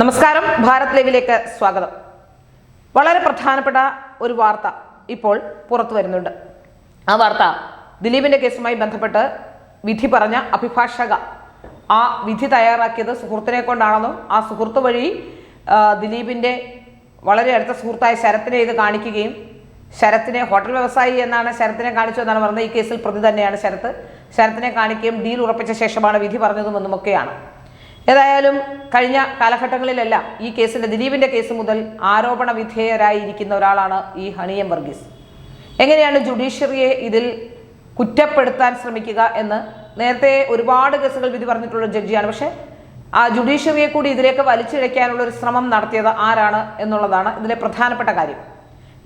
നമസ്കാരം, ഭാരത് ലൈവിലേക്ക് സ്വാഗതം. വളരെ പ്രധാനപ്പെട്ട ഒരു വാർത്ത ഇപ്പോൾ പുറത്തു വരുന്നുണ്ട്. ആ വാർത്ത ദിലീപിന്റെ കേസുമായി ബന്ധപ്പെട്ട് വിധി പറഞ്ഞ അഭിഭാഷക ആ വിധി തയ്യാറാക്കിയത് സുഹൃത്തിനെ കൊണ്ടാണെന്നും ആ സുഹൃത്ത് വഴി ദിലീപിന്റെ വളരെ അടുത്ത സുഹൃത്തായ ശരത്തിനെ ഇത് കാണിക്കുകയും ശരത്തിനെ ഹോട്ടൽ വ്യവസായി എന്നാണ് ശരത്തിനെ കാണിച്ചതെന്നാണ് പറഞ്ഞത്. ഈ കേസിൽ പ്രതി തന്നെയാണ് ശരത്തിനെ കാണിക്കുകയും ഡീൽ ഉറപ്പിച്ച ശേഷമാണ് വിധി പറഞ്ഞതുമെന്നുമൊക്കെയാണ്. ഏതായാലും കഴിഞ്ഞ കാലഘട്ടങ്ങളിലെല്ലാം ഈ കേസിന്റെ ദിലീപിന്റെ കേസ് മുതൽ ആരോപണ വിധേയരായിരിക്കുന്ന ഒരാളാണ് ഈ ഹണിയം വർഗീസ്. എങ്ങനെയാണ് ജുഡീഷ്യറിയെ ഇതിൽ കുറ്റപ്പെടുത്താൻ ശ്രമിക്കുക എന്ന് നേരത്തെ ഒരുപാട് കേസുകൾ വിധി പറഞ്ഞിട്ടുള്ള ജഡ്ജിയാണ്. പക്ഷെ ആ ജുഡീഷ്യറിയെ കൂടി ഇതിലേക്ക് വലിച്ചിഴയ്ക്കാനുള്ള ഒരു ശ്രമം നടത്തിയത് ആരാണ് എന്നുള്ളതാണ് ഇതിലെ പ്രധാനപ്പെട്ട കാര്യം.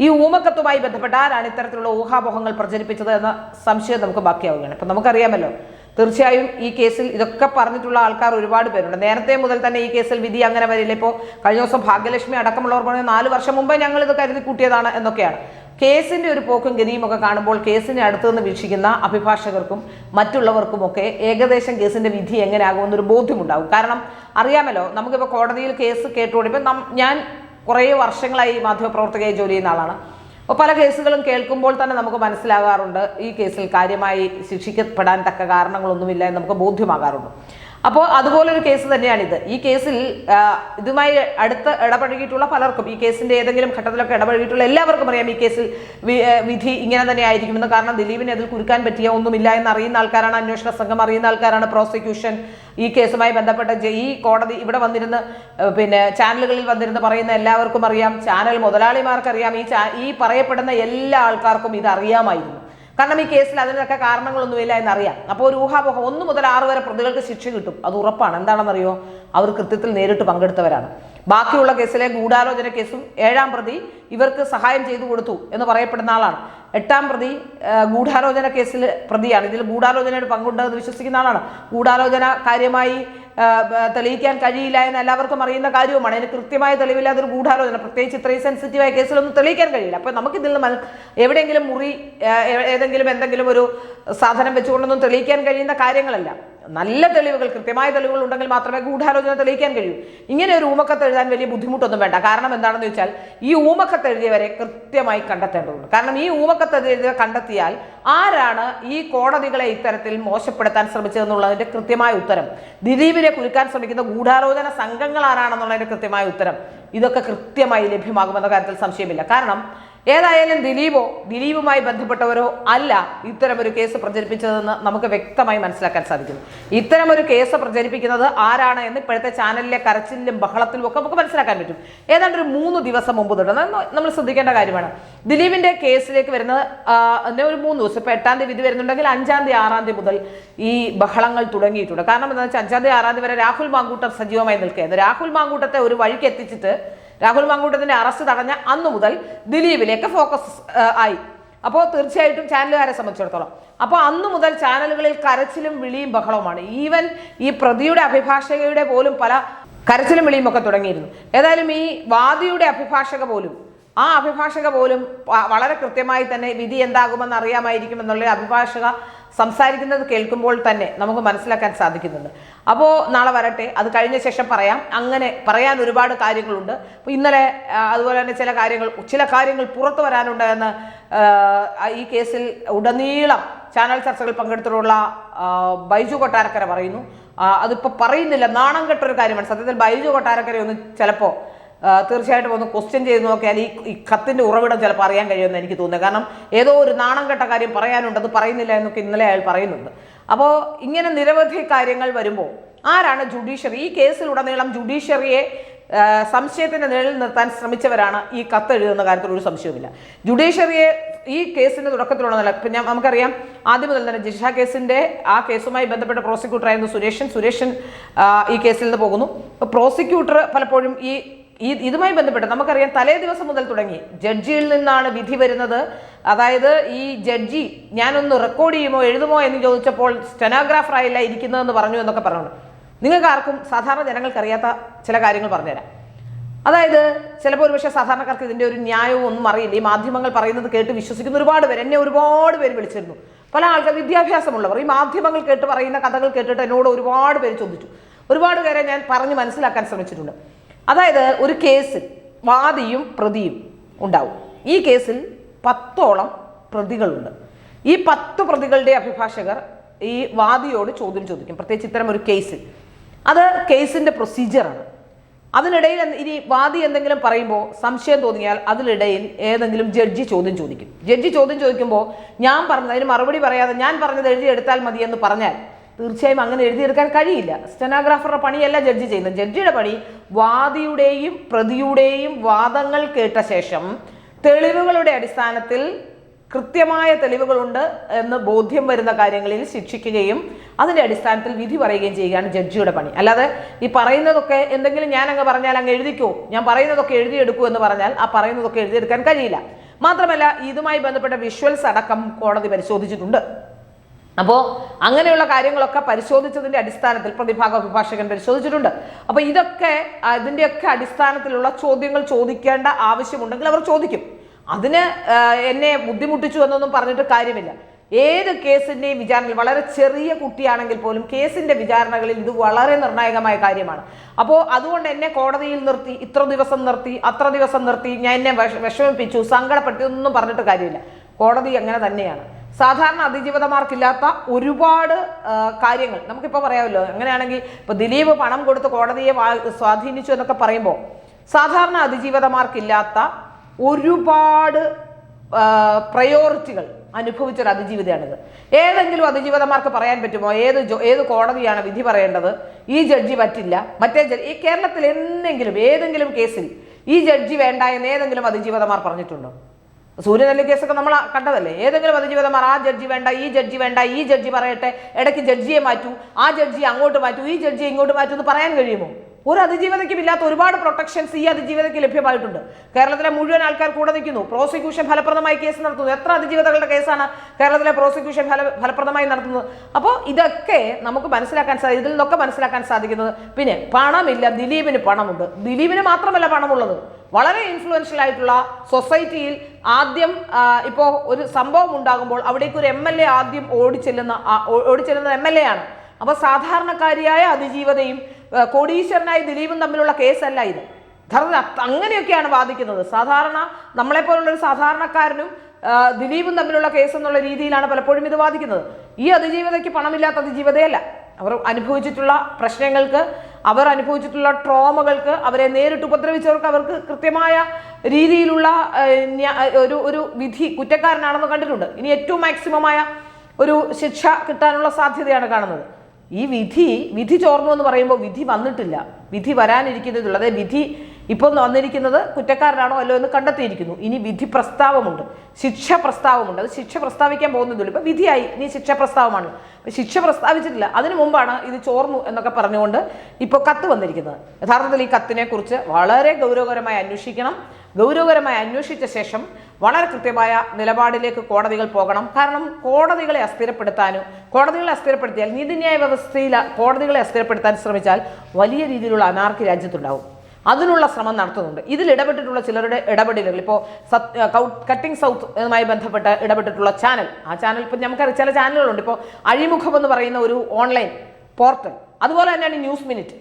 ഈ ഊമക്കത്തുമായി ബന്ധപ്പെട്ട് ആരാണ് ഇത്തരത്തിലുള്ള ഊഹാപോഹങ്ങൾ പ്രചരിപ്പിച്ചത് എന്ന സംശയം നമുക്ക് ബാക്കിയാവുകയാണ്. ഇപ്പം നമുക്കറിയാമല്ലോ, തീർച്ചയായും ഈ കേസിൽ ഇതൊക്കെ പറഞ്ഞിട്ടുള്ള ആൾക്കാർ ഒരുപാട് പേരുണ്ട്. നേരത്തെ മുതൽ തന്നെ ഈ കേസിൽ വിധി അങ്ങനെ വരില്ല. ഇപ്പോൾ കഴിഞ്ഞ ദിവസം ഭാഗ്യലക്ഷ്മി അടക്കമുള്ളവർ പറഞ്ഞു 4 വർഷം മുമ്പേ ഞങ്ങൾ ഇത് കരുതി കൂട്ടിയതാണ് എന്നൊക്കെയാണ്. കേസിന്റെ ഒരു പോക്കും ഗതിയും ഒക്കെ കാണുമ്പോൾ കേസിനെ അടുത്തു നിന്ന് വീക്ഷിക്കുന്ന അഭിഭാഷകർക്കും മറ്റുള്ളവർക്കുമൊക്കെ ഏകദേശം കേസിന്റെ വിധി എങ്ങനെയാകുമെന്നൊരു ബോധ്യമുണ്ടാകും. കാരണം അറിയാമല്ലോ, നമുക്കിപ്പോൾ കോടതിയിൽ കേസ് കേട്ടുകൊണ്ടിപ്പോൾ ഞാൻ കുറേ വർഷങ്ങളായി മാധ്യമപ്രവർത്തകയായി ജോലി ചെയ്യുന്ന ആളാണ്. അപ്പോൾ പല കേസുകളും കേൾക്കുമ്പോൾ തന്നെ നമുക്ക് മനസ്സിലാകാറുണ്ട് ഈ കേസിൽ കാര്യമായി ശിക്ഷിക്കപ്പെടാൻ തക്ക കാരണങ്ങളൊന്നുമില്ല എന്ന് നമുക്ക് ബോധ്യമാകാറുണ്ട്. അപ്പോൾ അതുപോലൊരു കേസ് തന്നെയാണിത്. ഈ കേസിൽ ഇതുമായി അടുത്ത് ഇടപഴകിയിട്ടുള്ള പലർക്കും, ഈ കേസിന്റെ ഏതെങ്കിലും ഘട്ടത്തിലൊക്കെ ഇടപഴകിയിട്ടുള്ള എല്ലാവർക്കും അറിയാം ഈ കേസിൽ വിധി ഇങ്ങനെ തന്നെ ആയിരിക്കുമെന്ന്. കാരണം ദിലീപിനെ അതിൽ കുരുക്കാൻ പറ്റിയ ഒന്നുമില്ല എന്ന് അറിയുന്ന ആൾക്കാരാണ് അന്വേഷണ സംഘം, അറിയുന്ന ആൾക്കാരാണ് പ്രോസിക്യൂഷൻ. ഈ കേസുമായി ബന്ധപ്പെട്ട ഈ കോടതി ഇവിടെ വന്നിരുന്ന് ചാനലുകളിൽ വന്നിരുന്ന് പറയുന്ന എല്ലാവർക്കും അറിയാം, ചാനൽ മുതലാളിമാർക്കറിയാം, ഈ പറയപ്പെടുന്ന എല്ലാ ആൾക്കാർക്കും ഇത് അറിയാമായിരുന്നു. കാരണം ഈ കേസിൽ അതിനൊക്കെ കാരണങ്ങളൊന്നുമില്ല എന്നറിയാം. അപ്പോൾ ഒരു ഊഹാപോഹം 1 മുതൽ 6 വരെ പ്രതികൾക്ക് ശിക്ഷ കിട്ടും, അത് ഉറപ്പാണ്. എന്താണെന്നറിയോ, അവർ കൃത്യത്തിൽ നേരിട്ട് പങ്കെടുത്തവരാണ്. ബാക്കിയുള്ള കേസിലെ ഗൂഢാലോചന കേസും 7ാം പ്രതി ഇവർക്ക് സഹായം ചെയ്തു കൊടുത്തു എന്ന് പറയപ്പെടുന്ന ആളാണ്. 8ാം പ്രതി ഗൂഢാലോചന കേസിൽ പ്രതിയാണ്. ഇതിൽ ഗൂഢാലോചനയുടെ പങ്കുണ്ടെന്ന് വിശ്വസിക്കുന്ന ആളാണ്. ഗൂഢാലോചന കാര്യമായി തെളിയിക്കാൻ കഴിയില്ല എന്ന് എല്ലാവർക്കും അറിയുന്ന കാര്യവുമാണ്. അതിന് കൃത്യമായ തെളിവില്ലാതെ ഒരു ഗൂഢാലോചന, പ്രത്യേകിച്ച് ഇത്രയും സെൻസിറ്റീവായ കേസിലൊന്നും തെളിയിക്കാൻ കഴിയില്ല. അപ്പോൾ നമുക്കിതിൽ നിന്ന് എവിടെയെങ്കിലും എന്തെങ്കിലും ഒരു സാധനം വെച്ചുകൊണ്ടൊന്നും തെളിയിക്കാൻ കഴിയുന്ന കാര്യങ്ങളല്ല. നല്ല തെളിവുകൾ, കൃത്യമായ തെളിവുകൾ ഉണ്ടെങ്കിൽ മാത്രമേ ഗൂഢാലോചന തെളിയിക്കാൻ കഴിയൂ. ഇങ്ങനെ ഒരു ഊമക്കത്ത് എഴുതാൻ വലിയ ബുദ്ധിമുട്ടൊന്നും വേണ്ട. കാരണം എന്താണെന്ന് വെച്ചാൽ ഈ ഊമക്കത്ത് എഴുതിയവരെ കൃത്യമായി കണ്ടെത്തേണ്ടതുണ്ട്. കാരണം ഈ ഊമക്കത്ത് എഴുതിയവരെ കണ്ടെത്തിയാൽ ആരാണ് ഈ കോടതികളെ ഇത്തരത്തിൽ മോശപ്പെടുത്താൻ ശ്രമിച്ചതെന്നുള്ളതിന്റെ കൃത്യമായ ഉത്തരം, ദിലീപിനെ കുരുക്കാൻ ശ്രമിക്കുന്ന ഗൂഢാലോചന സംഘങ്ങൾ ആരാണെന്നുള്ളതിന്റെ കൃത്യമായ ഉത്തരം, ഇതൊക്കെ കൃത്യമായി ലഭ്യമാകുമെന്ന കാര്യത്തിൽ സംശയമില്ല. കാരണം ഏതായാലും ദിലീപുമായി ബന്ധപ്പെട്ടവരോ അല്ല ഇത്തരമൊരു കേസ് പ്രചരിപ്പിച്ചതെന്ന് നമുക്ക് വ്യക്തമായി മനസ്സിലാക്കാൻ സാധിക്കുന്നു. ഇത്തരമൊരു കേസ് പ്രചരിപ്പിക്കുന്നത് ആരാണ് എന്ന് ഇപ്പോഴത്തെ ചാനലിലെ കരച്ചിലും ബഹളത്തിലും ഒക്കെ നമുക്ക് മനസ്സിലാക്കാൻ പറ്റും. ഏതാണ്ട് ഒരു 3 ദിവസം മുമ്പ് തൊട്ട് നമ്മൾ ശ്രദ്ധിക്കേണ്ട കാര്യമാണ്. ദിലീപിന്റെ കേസിലേക്ക് വരുന്നത് ഒരു 3 ദിവസം, ഇപ്പൊ 8ാം തീയതി വിധി വരുന്നുണ്ടെങ്കിൽ 5ാം തീയതി 6ാം തീയതി മുതൽ ഈ ബഹളങ്ങൾ തുടങ്ങിയിട്ടുണ്ട്. കാരണം എന്താണെന്ന് വെച്ചാൽ 5ാം തീയതി 6ാം തീയതി വരെ രാഹുൽ മാങ്കൂട്ടർ സജീവമായി നിൽക്കുകയായിരുന്നു. രാഹുൽ മാങ്കൂട്ടത്തെ ഒരു വഴിക്ക് എത്തിച്ചിട്ട് രാഹുൽ മാങ്കൂട്ടത്തിന്റെ അറസ്റ്റ് തടഞ്ഞ അന്നു മുതൽ ദിലീപിലേക്ക് ഫോക്കസ് ആയി. അപ്പോൾ തീർച്ചയായിട്ടും ചാനലുകാരെ സംബന്ധിച്ചിടത്തോളം അപ്പോൾ അന്നു മുതൽ ചാനലുകളിൽ കരച്ചിലും വിളിയും ബഹളവുമാണ്. ഈവൻ ഈ പ്രതിയുടെ അഭിഭാഷകയുടെ പോലും പല കരച്ചിലും വിളിയും ഒക്കെ തുടങ്ങിയിരുന്നു. ഏതായാലും ഈ വാദിയുടെ അഭിഭാഷക പോലും വളരെ കൃത്യമായി തന്നെ വിധി എന്താകുമെന്ന് അറിയാമായിരിക്കും എന്നുള്ള അഭിഭാഷക സംസാരിക്കുന്നത് കേൾക്കുമ്പോൾ തന്നെ നമുക്ക് മനസ്സിലാക്കാൻ സാധിക്കുന്നുണ്ട്. അപ്പോൾ നാളെ വരട്ടെ, അത് കഴിഞ്ഞ ശേഷം പറയാം. അങ്ങനെ പറയാൻ ഒരുപാട് കാര്യങ്ങളുണ്ട്. അപ്പോൾ ഇന്നലെ അതുപോലെ തന്നെ ചില കാര്യങ്ങൾ പുറത്തു വരാനുണ്ട് എന്ന് ഈ കേസിൽ ഉടനീളം ചാനൽ ചർച്ചകൾ പങ്കെടുത്തിട്ടുള്ള ബൈജു കൊട്ടാരക്കര പറയുന്നു. അതിപ്പോൾ പറയുന്നില്ല, നാണം കെട്ടൊരു കാര്യമാണ്. സത്യത്തിൽ ബൈജു കൊട്ടാരക്കര ഒന്ന് ചിലപ്പോൾ തീർച്ചയായിട്ടും ഒന്ന് ക്വസ്റ്റ്യൻ ചെയ്ത് നോക്കിയാൽ ഈ കത്തിന്റെ ഉറവിടം ചിലപ്പോൾ അറിയാൻ കഴിയുമെന്ന് എനിക്ക് തോന്നുന്നത്. കാരണം ഏതോ ഒരു നാണം കെട്ട കാര്യം പറയാനുണ്ട്, അത് പറയുന്നില്ല എന്നൊക്കെ ഇന്നലെ അയാൾ പറയുന്നുണ്ട്. അപ്പോൾ ഇങ്ങനെ നിരവധി കാര്യങ്ങൾ വരുമ്പോൾ ആരാണ് ജുഡീഷ്യറി, ഈ കേസിലുടനീളം ജുഡീഷ്യറിയെ സംശയത്തിന്റെ നിഴലിൽ നിർത്താൻ ശ്രമിച്ചവരാണ് ഈ കത്ത് എഴുതുന്ന കാര്യത്തിൽ ഒരു സംശയവുമില്ല. ജുഡീഷ്യറിയെ ഈ കേസിന്റെ തുടക്കത്തിലുള്ള ഇപ്പം നമുക്കറിയാം, ആദ്യം മുതൽ തന്നെ ജിഷ കേസിന്റെ ആ കേസുമായി ബന്ധപ്പെട്ട പ്രോസിക്യൂട്ടറായിരുന്നു സുരേഷൻ ഈ കേസിൽ നിന്ന് പോകുന്നു. പ്രോസിക്യൂട്ടർ പലപ്പോഴും ഇതുമായി ബന്ധപ്പെട്ട് നമുക്കറിയാം തലേ ദിവസം മുതൽ തുടങ്ങി ജഡ്ജിയിൽ നിന്നാണ് വിധി വരുന്നത്. അതായത് ഈ ജഡ്ജി ഞാനൊന്ന് റെക്കോർഡ് ചെയ്യുമോ എഴുതുമോ എന്ന് ചോദിച്ചപ്പോൾ സ്റ്റെനോഗ്രാഫറായില്ല ഇരിക്കുന്നതെന്ന് പറഞ്ഞു എന്നൊക്കെ പറഞ്ഞു. നിങ്ങൾക്ക് ആർക്കും, സാധാരണ ജനങ്ങൾക്ക് അറിയാത്ത ചില കാര്യങ്ങൾ പറഞ്ഞുതരാം. അതായത് ചിലപ്പോൾ ഒരുപക്ഷെ സാധാരണക്കാർക്ക് ഇതിൻ്റെ ഒരു ന്യായവും ഒന്നും അറിയില്ല. ഈ മാധ്യമങ്ങൾ പറയുന്നത് കേട്ട് വിശ്വസിക്കുന്ന ഒരുപാട് പേര് വിളിച്ചിരുന്നു. പല ആൾക്കാർ വിദ്യാഭ്യാസമുള്ളവർ ഈ മാധ്യമങ്ങൾ കേട്ട് പറയുന്ന കഥകൾ കേട്ടിട്ട് എന്നോട് ഒരുപാട് പേര് ചോദിച്ചു. ഒരുപാട് പേരെ ഞാൻ പറഞ്ഞ് മനസ്സിലാക്കാൻ ശ്രമിച്ചിട്ടുണ്ട്. അതായത് ഒരു കേസിൽ വാദിയും പ്രതിയും ഉണ്ടാവും. ഈ കേസിൽ 10ഓളം പ്രതികളുണ്ട്. ഈ 10 പ്രതികളുടെ അഭിഭാഷകർ ഈ വാദിയോട് ചോദ്യം ചോദിക്കും, പ്രത്യേകിച്ച് ഇത്തരം ഒരു കേസിൽ. അത് കേസിൻ്റെ പ്രൊസീജിയറാണ്. അതിനിടയിൽ ഇനി വാദി എന്തെങ്കിലും പറയുമ്പോൾ സംശയം തോന്നിയാൽ അതിനിടയിൽ ഏതെങ്കിലും ജഡ്ജി ചോദ്യം ചോദിക്കും. ജഡ്ജി ചോദ്യം ചോദിക്കുമ്പോൾ ഞാൻ പറഞ്ഞത് അതിന് മറുപടി പറയാതെ ഞാൻ പറഞ്ഞത് എഴുതിയെടുത്താൽ മതി എന്ന് പറഞ്ഞാൽ തീർച്ചയായും അങ്ങനെ എഴുതിയെടുക്കാൻ കഴിയില്ല. സ്റ്റെനോഗ്രാഫറുടെ പണിയല്ല ജഡ്ജി ചെയ്യുന്നത്. ജഡ്ജിയുടെ പണി വാദിയുടെയും പ്രതിയുടെയും വാദങ്ങൾ കേട്ട ശേഷം തെളിവുകളുടെ അടിസ്ഥാനത്തിൽ കൃത്യമായ തെളിവുകളുണ്ട് എന്ന് ബോധ്യം വരുന്ന കാര്യങ്ങളിൽ ശിക്ഷിക്കുകയും അതിൻ്റെ അടിസ്ഥാനത്തിൽ വിധി പറയുകയും ചെയ്യുകയാണ് ജഡ്ജിയുടെ പണി. അല്ലാതെ ഈ പറയുന്നതൊക്കെ എന്തെങ്കിലും ഞാൻ അങ്ങ് പറഞ്ഞാൽ അങ്ങ് എഴുതിക്കോ, ഞാൻ പറയുന്നതൊക്കെ എഴുതിയെടുക്കൂ എന്ന് പറഞ്ഞാൽ ആ പറയുന്നതൊക്കെ എഴുതിയെടുക്കാൻ കഴിയില്ല. മാത്രമല്ല ഇതുമായി ബന്ധപ്പെട്ട വിഷ്വൽസ് അടക്കം കോടതി പരിശോധിച്ചിട്ടുണ്ട്. അപ്പോൾ അങ്ങനെയുള്ള കാര്യങ്ങളൊക്കെ പരിശോധിച്ചതിൻ്റെ അടിസ്ഥാനത്തിൽ പ്രതിഭാഗ അഭിഭാഷകൻ പരിശോധിച്ചിട്ടുണ്ട്. അപ്പോൾ ഇതിൻ്റെയൊക്കെ അടിസ്ഥാനത്തിലുള്ള ചോദ്യങ്ങൾ ചോദിക്കേണ്ട ആവശ്യമുണ്ടെങ്കിൽ അവർ ചോദിക്കും. അതിന് എന്നെ ബുദ്ധിമുട്ടിച്ചു എന്നൊന്നും പറഞ്ഞിട്ട് കാര്യമില്ല. ഏത് കേസിൻ്റെയും വിചാരണയിൽ വളരെ ചെറിയ കുട്ടിയാണെങ്കിൽ പോലും കേസിൻ്റെ വിചാരണകളിൽ ഇത് വളരെ നിർണായകമായ കാര്യമാണ്. അപ്പോൾ അതുകൊണ്ട് എന്നെ കോടതിയിൽ നിർത്തി, ഇത്ര ദിവസം നിർത്തി, അത്ര ദിവസം നിർത്തി, ഞാൻ എന്നെ വിഷമിപ്പിച്ചു, സങ്കടപ്പെടുത്തി ഒന്നും പറഞ്ഞിട്ട് കാര്യമില്ല. കോടതി അങ്ങനെ തന്നെയാണ്. സാധാരണ അതിജീവിതമാർക്കില്ലാത്ത ഒരുപാട് കാര്യങ്ങൾ നമുക്കിപ്പോൾ പറയാമല്ലോ. അങ്ങനെയാണെങ്കിൽ ഇപ്പോൾ ദിലീപ് പണം കൊടുത്ത് കോടതിയെ സ്വാധീനിച്ചു എന്നൊക്കെ പറയുമ്പോൾ സാധാരണ അതിജീവിതമാർക്കില്ലാത്ത ഒരുപാട് പ്രയോറിറ്റികൾ അനുഭവിച്ചൊരു അതിജീവിതയാണിത്. ഏതെങ്കിലും അതിജീവിതമാർക്ക് പറയാൻ പറ്റുമോ ഏത് കോടതിയാണ് വിധി പറയേണ്ടത്, ഈ ജഡ്ജി പറ്റില്ല, മറ്റേ ഈ കേരളത്തിൽ ഏതെങ്കിലും കേസിൽ ഈ ജഡ്ജി വേണ്ട എന്ന് ഏതെങ്കിലും അതിജീവിതമാർ പറഞ്ഞിട്ടുണ്ടോ? സൂര്യനെല്ലി കേസൊക്കെ നമ്മൾ കണ്ടതല്ലേ. ഏതെങ്കിലും അതിജീവിതമാർ ആ ജഡ്ജി വേണ്ട, ഈ ജഡ്ജി വേണ്ട, ഈ ജഡ്ജി പറയട്ടെ, ഇടയ്ക്ക് ജഡ്ജിയെ മാറ്റൂ, ആ ജഡ്ജി അങ്ങോട്ട് മാറ്റൂ, ഈ ജഡ്ജിയെ ഇങ്ങോട്ട് മാറ്റൂ എന്ന് പറയാൻ കഴിയുമോ? ഒരു അതിജീവിതയ്ക്കും ഇല്ലാത്ത ഒരുപാട് പ്രൊട്ടക്ഷൻസ് ഈ അതിജീവിതയ്ക്ക് ലഭ്യമായിട്ടുണ്ട്. കേരളത്തിലെ മുഴുവൻ ആൾക്കാർ കൂടെ നിൽക്കുന്നു. പ്രോസിക്യൂഷൻ ഫലപ്രദമായി കേസ് നടത്തുന്നു. എത്ര അതിജീവിതകളുടെ കേസാണ് കേരളത്തിലെ പ്രോസിക്യൂഷൻ ഫലപ്രദമായി നടത്തുന്നത്? അപ്പോൾ ഇതൊക്കെ നമുക്ക് ഇതിൽ നിന്നൊക്കെ മനസ്സിലാക്കാൻ സാധിക്കുന്നത്. പിന്നെ പണമില്ല, ദിലീപിന് പണമുണ്ട്. ദിലീപിന് മാത്രമല്ല പണമുള്ളത്, വളരെ ഇൻഫ്ലുവൻഷ്യൽ ആയിട്ടുള്ള സൊസൈറ്റിയിൽ ആദ്യം ഇപ്പോൾ ഒരു സംഭവം ഉണ്ടാകുമ്പോൾ അവിടേക്ക് ഒരു MLA ആദ്യം ഓടിച്ചെല്ലുന്ന MLA ആണ്. അപ്പോൾ സാധാരണക്കാരിയായ അതിജീവതയും കോടീശ്വരനായ ദിലീപും തമ്മിലുള്ള കേസല്ല ഇത്. അങ്ങനെയൊക്കെയാണ് വാദിക്കുന്നത്. സാധാരണ നമ്മളെപ്പോലുള്ളൊരു സാധാരണക്കാരനും ദിലീപും തമ്മിലുള്ള കേസ് എന്നുള്ള രീതിയിലാണ് പലപ്പോഴും ഇത് വാദിക്കുന്നത്. ഈ അതിജീവതയ്ക്ക് പണമില്ലാത്ത അതിജീവതയല്ല. അവർ അനുഭവിച്ചിട്ടുള്ള പ്രശ്നങ്ങൾക്ക്, അവർ അനുഭവിച്ചിട്ടുള്ള ട്രോമകൾക്ക്, അവരെ നേരിട്ട് ഉപദ്രവിച്ചവർക്ക് അവർക്ക് കൃത്യമായ രീതിയിലുള്ള ഒരു വിധി കുറ്റക്കാരനാണെന്ന് കണ്ടിട്ടുണ്ട്. ഇനി ഏറ്റവും മാക്സിമമായ ഒരു ശിക്ഷ കിട്ടാനുള്ള സാധ്യതയാണ് കാണുന്നത്. ഈ വിധി ചോർന്നു എന്ന് പറയുമ്പോൾ വിധി വന്നിട്ടില്ല, വിധി വരാനിരിക്കുന്നതുള്ളൂ. അതായത് വിധി ഇപ്പോൾ വന്നിരിക്കുന്നത് കുറ്റക്കാരനാണോ അല്ലോ എന്ന് കണ്ടെത്തിയിരിക്കുന്നു. ഇനി വിധി പ്രസ്താവമുണ്ട്, ശിക്ഷ പ്രസ്താവമുണ്ട്. അത് ശിക്ഷ പ്രസ്താവിക്കാൻ പോകുന്നതുള്ളൂ. ഇപ്പം വിധിയായി, ഇനി ശിക്ഷ പ്രസ്താവമാണ്. ശിക്ഷ പ്രസ്താവിച്ചിട്ടില്ല. അതിനു മുമ്പാണ് ഇത് ചോർന്നു എന്നൊക്കെ പറഞ്ഞുകൊണ്ട് ഇപ്പോൾ കത്ത് വന്നിരിക്കുന്നത്. യഥാർത്ഥത്തിൽ ഈ കത്തിനെ കുറിച്ച് വളരെ ഗൗരവകരമായി അന്വേഷിക്കണം. ഗൗരവകരമായി അന്വേഷിച്ച ശേഷം വളരെ കൃത്യമായ നിലപാടിലേക്ക് കോടതികൾ പോകണം. കാരണം കോടതികളെ അസ്ഥിരപ്പെടുത്തിയാൽ, നീതിന്യായ വ്യവസ്ഥയിൽ കോടതികളെ അസ്ഥിരപ്പെടുത്താൻ ശ്രമിച്ചാൽ വലിയ രീതിയിലുള്ള അനാർക്കി രാജ്യത്തുണ്ടാവും. അതിനുള്ള ശ്രമം നടത്തുന്നുണ്ട്. ഇതിൽ ഇടപെട്ടിട്ടുള്ള ചിലരുടെ ഇടപെടലുകൾ, ഇപ്പോൾ കട്ടിംഗ് സൗത്തുമായി ബന്ധപ്പെട്ട് ഇടപെട്ടിട്ടുള്ള ചാനൽ, ആ ചാനൽ ഇപ്പം നമുക്കറിയാം ചില ചാനലുകളുണ്ട്. ഇപ്പോൾ അഴിമുഖം എന്ന് പറയുന്ന ഒരു ഓൺലൈൻ പോർട്ടൽ, അതുപോലെ തന്നെയാണ് ന്യൂസ് മിനിറ്റ്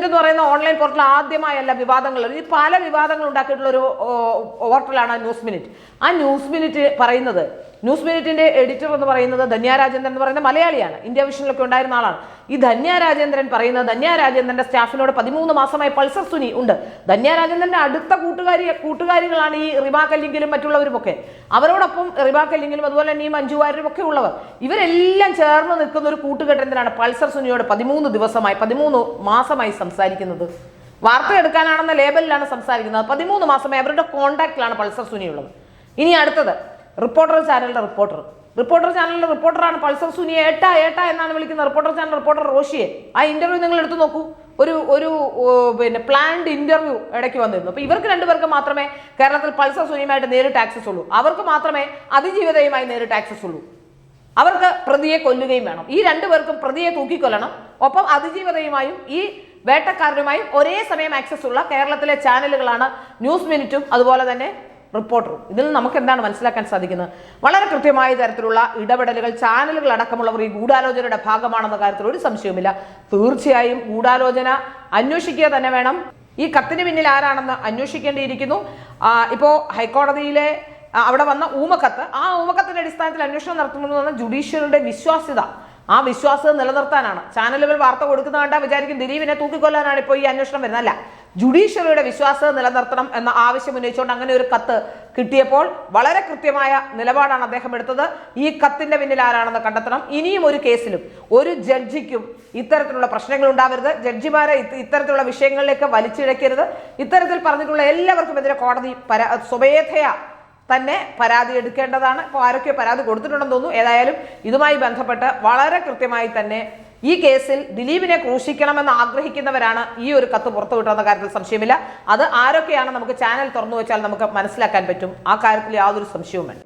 എന്ന് പറയുന്ന ഓൺലൈൻ പോർട്ടൽ. ആദ്യമായല്ല വിവാദങ്ങൾ, ഈ പല വിവാദങ്ങൾ ഉണ്ടാക്കിയിട്ടുള്ള ഒരു പോർട്ടലാണ് ന്യൂസ് മിനിറ്റ്. ആ ന്യൂസ് മിനിറ്റിന്റെ എഡിറ്റർ എന്ന് പറയുന്നത് ധന്യ രാജേന്ദ്രൻ എന്ന് പറയുന്ന മലയാളിയാണ്. ഇന്ത്യ വിഷനിലൊക്കെ ഉണ്ടായിരുന്ന ആളാണ്. ഈ ധന്യ രാജേന്ദ്രന്റെ സ്റ്റാഫിനോട് 13 മാസമായി പൾസർ സുനി ഉണ്ട്. ധന്യ രാജേന്ദ്രന്റെ അടുത്ത കൂട്ടുകാരികളാണ് ഈ റിബാ കല്ലിങ്കിലും മറ്റുള്ളവരുമൊക്കെ. അവരോടൊപ്പം റിബാ കല്ലിങ്കിലും അതുപോലെ തന്നെ ഈ മഞ്ജു വാര്യരും ഒക്കെ ഉള്ളവർ, ഇവരെല്ലാം ചേർന്ന് നിൽക്കുന്ന ഒരു കൂട്ടുകെട്ടിനാണ് പൾസർ സുനിയോട് 13 മാസമായി സംസാരിക്കുന്നത്. വാർത്ത എടുക്കാനാണെന്ന ലേബലിലാണ് സംസാരിക്കുന്നത്. 13 മാസമായി അവരുടെ കോണ്ടാക്റ്റിലാണ് പൾസർ സുനിയുള്ളത്. ഇനി അടുത്തത് റിപ്പോർട്ടർ ചാനലിന്റെ റിപ്പോർട്ടറാണ് പൾസർ സുനിയെ ഏട്ട എന്നാണ് വിളിക്കുന്നത്. റിപ്പോർട്ടർ റോഷിയെ. ആ ഇന്റർവ്യൂ നിങ്ങൾ എടുത്തു നോക്കൂ. ഒരു പ്ലാൻഡ് ഇന്റർവ്യൂ ഇടയ്ക്ക് വന്നിരുന്നു. അപ്പോൾ ഇവർക്ക് രണ്ടുപേർക്ക് മാത്രമേ കേരളത്തിൽ പൾസർ സുനിയുമായിട്ട് നേരിട്ട് ആക്സസ് ഉള്ളൂ. അവർക്ക് മാത്രമേ അതിജീവിതയുമായി നേരിട്ട് ആക്സസ് ഉള്ളൂ. അവർക്ക് പ്രതിയെ കൊല്ലുകയും വേണം. ഈ രണ്ടുപേർക്കും പ്രതിയെ തൂക്കിക്കൊല്ലണം. ഒപ്പം അതിജീവിതയുമായും ഈ വേട്ടക്കാരനുമായും ഒരേ സമയം ആക്സസ് ഉള്ള കേരളത്തിലെ ചാനലുകളാണ് ന്യൂസ് മിനിറ്റും അതുപോലെ തന്നെ റിപ്പോർട്ടറും. ഇതിൽ നമുക്ക് എന്താണ് മനസ്സിലാക്കാൻ സാധിക്കുന്നത്? വളരെ കൃത്യമായ തരത്തിലുള്ള ഇടപെടലുകൾ ചാനലുകൾ അടക്കമുള്ളവർ ഈ ഗൂഢാലോചനയുടെ ഭാഗമാണെന്ന കാര്യത്തിൽ ഒരു സംശയവുമില്ല. തീർച്ചയായും ഗൂഢാലോചന അന്വേഷിക്കുക തന്നെ വേണം. ഈ കത്തിന് പിന്നിൽ ആരാണെന്ന് അന്വേഷിക്കേണ്ടിയിരിക്കുന്നു. ഇപ്പോൾ ഹൈക്കോടതിയിലെ അവിടെ വന്ന ഊമക്കത്ത്, ആ ഊമക്കത്തിന്റെ അടിസ്ഥാനത്തിൽ അന്വേഷണം നടത്തുമെന്ന് ജുഡീഷ്യറിയുടെ വിശ്വാസ്യത, ആ വിശ്വാസ്യത നിലനിർത്താനാണ്. ചാനലുകൾ വാർത്ത കൊടുക്കുന്ന കണ്ടാൽ വിചാരിക്കും ദിലീപിനെ തൂക്കിക്കൊല്ലാനാണ് ഇപ്പോൾ ഈ അന്വേഷണം വരുന്നത്. അല്ല, ജുഡീഷ്യറിയുടെ വിശ്വാസ്യത നിലനിർത്തണം എന്ന ആവശ്യം ഉന്നയിച്ചുകൊണ്ട് അങ്ങനെ ഒരു കത്ത് കിട്ടിയപ്പോൾ വളരെ കൃത്യമായ നിലപാടാണ് അദ്ദേഹം എടുത്തത്. ഈ കത്തിന്റെ പിന്നിൽ ആരാണെന്ന് കണ്ടെത്തണം. ഇനിയും ഒരു കേസിലും ഒരു ജഡ്ജിക്കും ഇത്തരത്തിലുള്ള പ്രശ്നങ്ങൾ ഉണ്ടാവരുത്. ജഡ്ജിമാരെ ഇത്തരത്തിലുള്ള വിഷയങ്ങളിലേക്ക് വലിച്ചിഴക്കരുത്. ഇത്തരത്തിൽ പറഞ്ഞിട്ടുള്ള എല്ലാവർക്കും എതിരെ കോടതി സ്വമേധയാ തന്നെ പരാതി എടുക്കേണ്ടതാണ്. ഇപ്പോൾ ആരൊക്കെ പരാതി കൊടുത്തിട്ടുണ്ടെന്ന് തോന്നുന്നു. ഏതായാലും ഇതുമായി ബന്ധപ്പെട്ട് വളരെ കൃത്യമായി തന്നെ ഈ കേസിൽ ദിലീപിനെ ക്രൂശിക്കണമെന്ന് ആഗ്രഹിക്കുന്നവരാണ് ഈ ഒരു കത്ത് പുറത്തുവിട്ടെന്ന കാര്യത്തിൽ സംശയമില്ല. അത് ആരൊക്കെയാണ് നമുക്ക് ചാനൽ തുറന്നു വെച്ചാൽ നമുക്ക് മനസ്സിലാക്കാൻ പറ്റും. ആ കാര്യത്തിൽ യാതൊരു സംശയവും വേണ്ട.